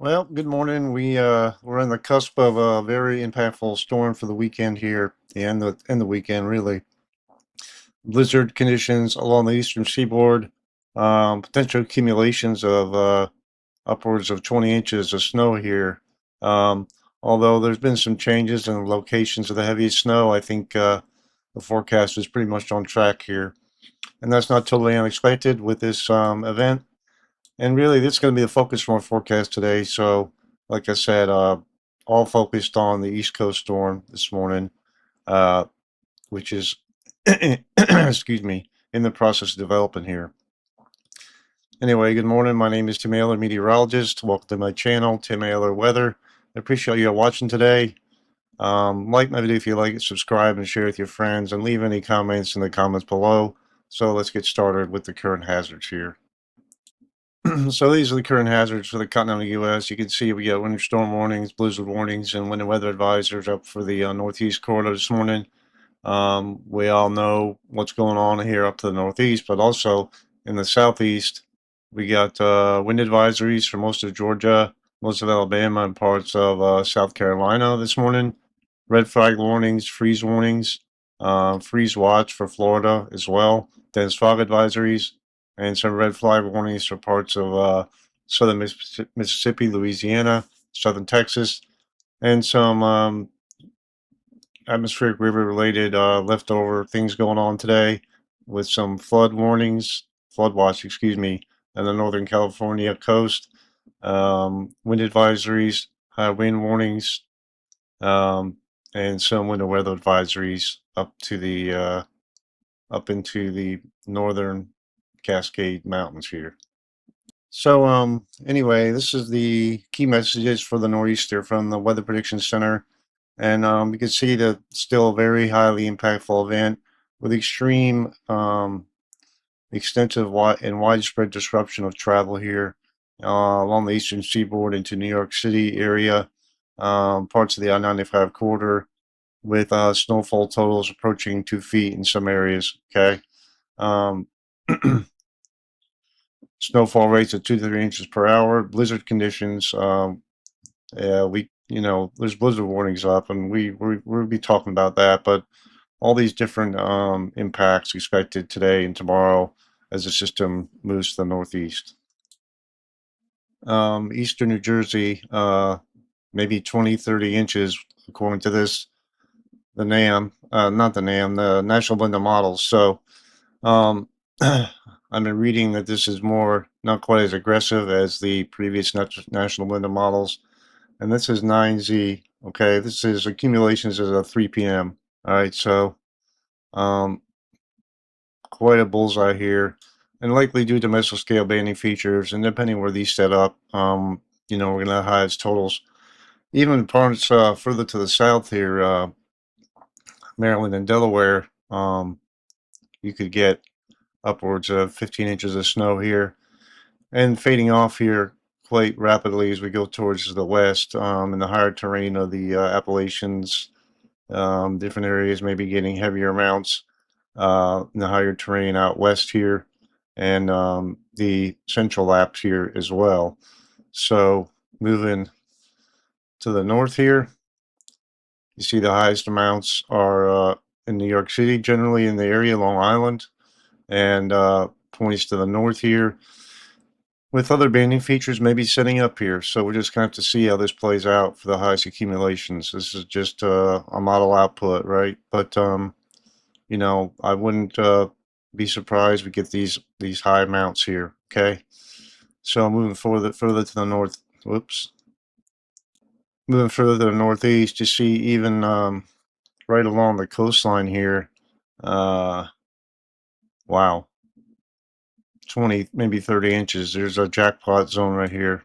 Well, good morning. We're on the cusp of a very impactful storm for the weekend here, and the weekend really. Blizzard conditions along the eastern seaboard, potential accumulations of upwards of 20 inches of snow here. Um, Although there's been some changes in the locations of the heaviest snow, I think the forecast is pretty much on track here, and that's not totally unexpected with this event. And really, this is going to be the focus from our forecast today. So, like I said, all focused on the East Coast storm this morning, uh, which is, excuse me, in the process of developing here. Anyway, good morning. My name is Tim Ayler, meteorologist. Welcome to my channel, Tim Ayler Weather. I appreciate you watching today. Like my video if you like it, subscribe and share with your friends, and leave any comments in the comments below. So let's get started with the current hazards here. So these are the current hazards for the continental U.S. You can see we got winter storm warnings, blizzard warnings, and winter weather advisors up for the northeast corridor this morning. We all know what's going on here up to the northeast, but also in the southeast, we got wind advisories for most of Georgia, most of Alabama, and parts of South Carolina this morning. Red flag warnings, freeze warnings, freeze watch for Florida as well. Dense fog advisories, and some red flag warnings for parts of southern Mississippi, Louisiana, southern Texas, and some atmospheric river related leftover things going on today with some flood warnings, flood watch, excuse me, on the Northern California coast, wind advisories, high wind warnings, um, and some winter weather advisories up to the up into the northern Cascade Mountains here. So anyway, this is the key messages for the Nor'easter from the Weather Prediction Center. And you can see that still a very highly impactful event with extreme, extensive and widespread disruption of travel here along the eastern seaboard into New York City area, parts of the I-95 corridor, with snowfall totals approaching 2 feet in some areas. Okay. Um, Snowfall rates of 2 to 3 inches per hour, blizzard conditions. There's blizzard warnings up, and we'll be talking about that. But all these different impacts expected today and tomorrow as the system moves to the northeast. Eastern New Jersey, maybe 20, 30 inches, according to the NAM, not the NAM, the National Blend of Models. So um, I've been reading that this is not quite as aggressive as the previous National Blend of Models. And this is 9Z. Okay, this is accumulations as of 3 p.m. All right, so um, quite a bullseye here, and likely due to mesoscale banding features, and depending where these set up, we're gonna have highest totals. Even parts further to the south here, Maryland and Delaware, you could get upwards of 15 inches of snow here, and fading off here quite rapidly as we go towards the west, in the higher terrain of the Appalachians. Different areas may be getting heavier amounts in the higher terrain out west here, and the central laps here as well. So moving to the north here, you see the highest amounts are in New York City, generally in the area, Long Island, and points to the north here, with other banding features maybe setting up here. So we're just going to have to see how this plays out for the highest accumulations. This is just a model output, right? But I wouldn't be surprised we get these high amounts here. Okay, so moving further to the north. Whoops. Moving further to the northeast, you see even right along the coastline here. Wow, 20, maybe 30 inches. There's a jackpot zone right here.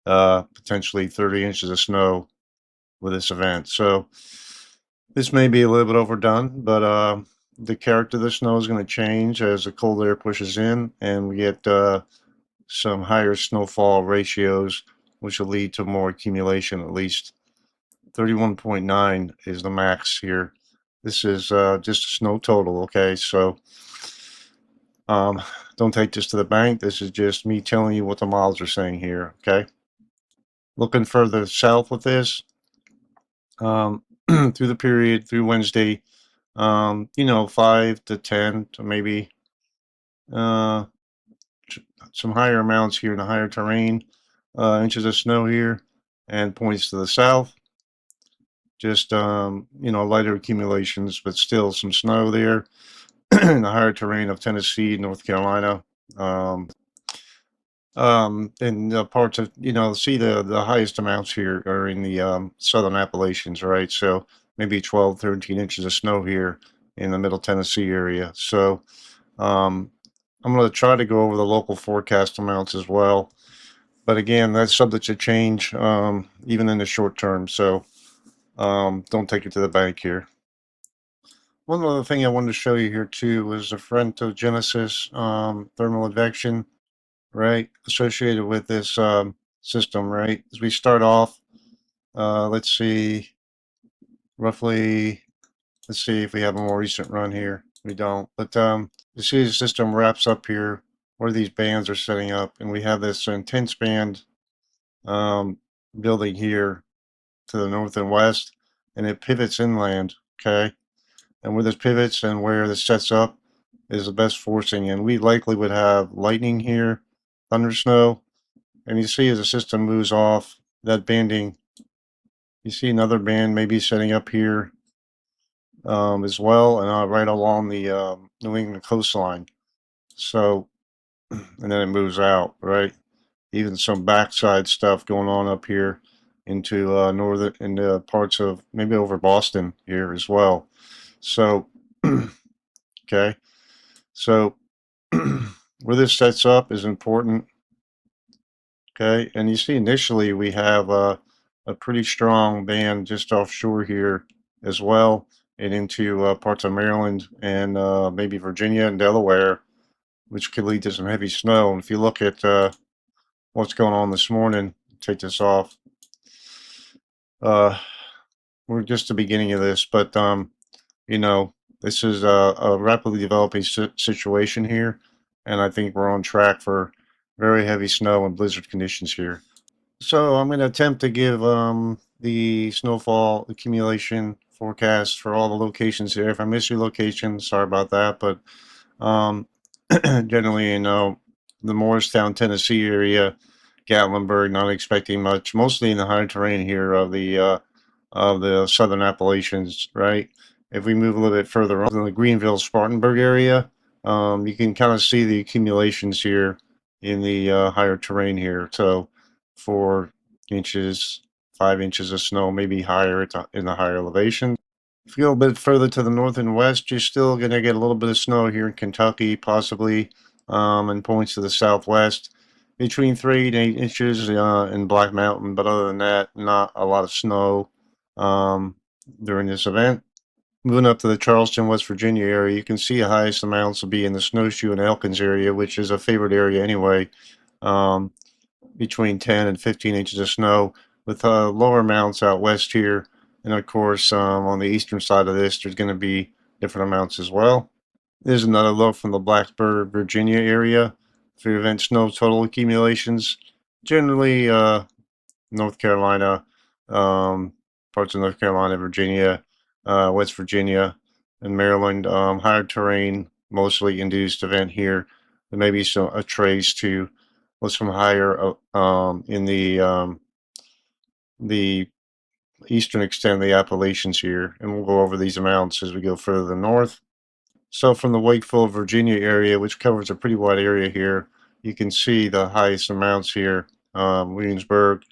Potentially 30 inches of snow with this event. So this may be a little bit overdone, but the character of the snow is going to change as the cold air pushes in, and we get some higher snowfall ratios, which will lead to more accumulation. At least 31.9 is the max here. This is just a snow total. Okay, so don't take this to the bank. This is just me telling you what the models are saying here. Okay. Looking further south with this, through the period through Wednesday, 5 to 10 to maybe uh, some higher amounts here in the higher terrain, inches of snow here, and points to the south. Just lighter accumulations, but still some snow there in the higher terrain of Tennessee, North Carolina. And parts of, see the highest amounts here are in the southern Appalachians, right? So maybe 12, 13 inches of snow here in the middle Tennessee area. So um, I'm going to try to go over the local forecast amounts as well. But again, that's subject to change even in the short term. So don't take it to the bank here. One other thing I wanted to show you here too was the Frontogenesis thermal advection, right, associated with this system, right? As we start off, let's see, roughly, let's see if we have a more recent run here. We don't, but you see the system wraps up here where these bands are setting up, and we have this intense band building here to the north and west, and it pivots inland, okay? And where this pivots and where this sets up is the best forcing, and we likely would have lightning here, thunder snow, and you see as the system moves off that banding, you see another band maybe setting up here as well, and right along the New England coastline. So, and then it moves out, right? Even some backside stuff going on up here into northern, into parts of maybe over Boston here as well. So, okay, so where this sets up is important. Okay, and you see initially we have a pretty strong band just offshore here as well, and into parts of Maryland and maybe Virginia and Delaware, which could lead to some heavy snow. And if you look at what's going on this morning, take this off. We're just the beginning of this, but this is a rapidly developing situation here, and I think we're on track for very heavy snow and blizzard conditions here. So I'm going to attempt to give the snowfall accumulation forecast for all the locations here. If I miss your location, sorry about that. But um, generally, the Morristown, Tennessee area, Gatlinburg, not expecting much. Mostly in the higher terrain here of the southern Appalachians, right? If we move a little bit further on in the Greenville-Spartanburg area, you can kind of see the accumulations here in the higher terrain here. So 4 inches, 5 inches of snow, maybe higher in the higher elevation. If you go a bit further to the north and west, you're still going to get a little bit of snow here in Kentucky, possibly, and points to the southwest. Between 3 and 8 inches in Black Mountain, but other than that, not a lot of snow during this event. Moving up to the Charleston, West Virginia area, you can see the highest amounts will be in the Snowshoe and Elkins area, which is a favorite area anyway. Between 10 and 15 inches of snow, with lower amounts out west here. And of course, on the eastern side of this, there's going to be different amounts as well. There's another look from the Blacksburg, Virginia area for event snow total accumulations. Generally, North Carolina, parts of North Carolina, Virginia, West Virginia, and Maryland. Higher terrain, mostly induced event here. There may be a trace to what's from higher in the eastern extent of the Appalachians here, and we'll go over these amounts as we go further north. So from the Wakefield, Virginia area, which covers a pretty wide area here, you can see the highest amounts here, Williamsburg,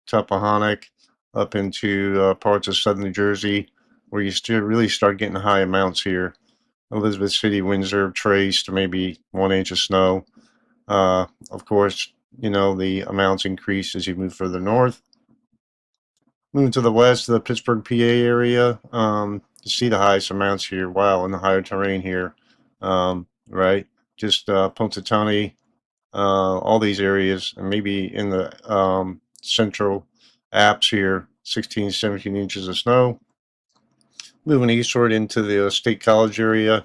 Tappahannock, up into parts of southern New Jersey, where you still really start getting high amounts here. Elizabeth City, Windsor, traced to maybe 1 inch of snow. Of course, the amounts increase as you move further north. Moving to the west, the Pittsburg, PA area, you see the highest amounts here. Wow, in the higher terrain here, right? Just Punxsutawney, all these areas, and maybe in the central apps here, 16, 17 inches of snow. Moving eastward into the State College area,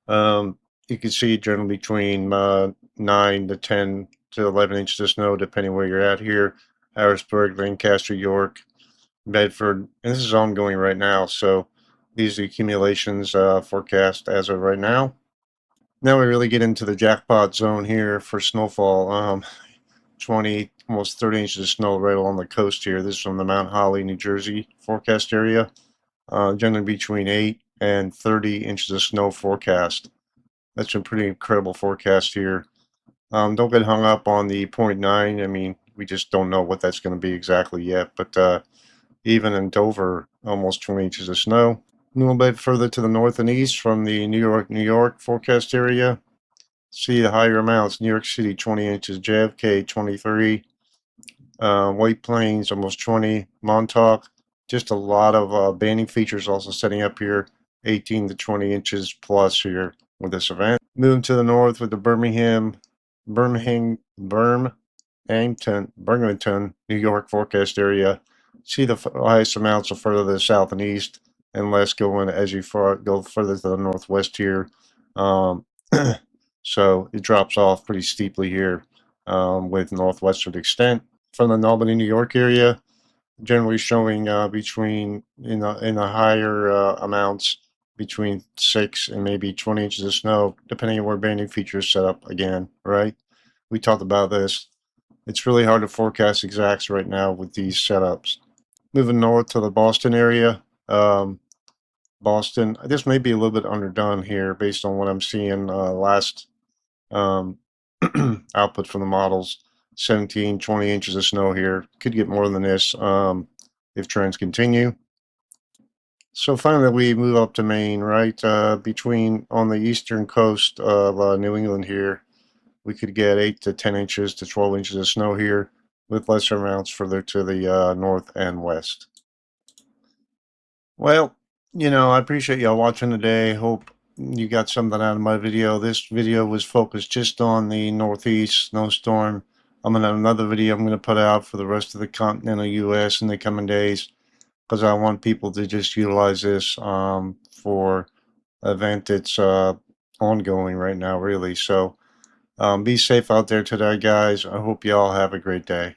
you can see generally between 9 to 10 to 11 inches of snow, depending where you're at here. Harrisburg, Lancaster, York, Bedford, and this is ongoing right now. So these are the accumulations forecast as of right now. Now we really get into the jackpot zone here for snowfall. 20, almost 30 inches of snow right along the coast here. This is from the Mount Holly, New Jersey forecast area. Generally between 8 and 30 inches of snow forecast. That's a pretty incredible forecast here. Don't get hung up on the 0.9. I mean, we just don't know what that's going to be exactly yet. But even in Dover, almost 20 inches of snow. A little bit further to the north and east from the New York forecast area. See the higher amounts. New York City, 20 inches. JFK, 23. White Plains, almost 20. Montauk, just a lot of banding features also setting up here. 18 to 20 inches plus here with this event. Moving to the north with the Binghamton, New York forecast area. See the highest amounts are further to the south and east, and less going as you go further to the northwest here. So it drops off pretty steeply here with northwestern extent. From the Albany, New York area, generally showing between in the higher amounts between 6 and maybe 20 inches of snow, depending on where banding features set up again, right? We talked about this. It's really hard to forecast exacts right now with these setups. Moving north to the Boston area. Boston, this may be a little bit underdone here based on what I'm seeing last output from the models. 17, 20 inches of snow here. Could get more than this if trends continue. So finally we move up to Maine, right? Between on the eastern coast of New England here, we could get 8 to 10 inches to 12 inches of snow here with lesser amounts further to the north and west. Well, I appreciate y'all watching today. Hope you got something out of my video. This video was focused just on the northeast snowstorm. I'm going to have another video I'm going to put out for the rest of the continental U.S. in the coming days, because I want people to just utilize this for an event that's ongoing right now, really. So be safe out there today, guys. I hope you all have a great day.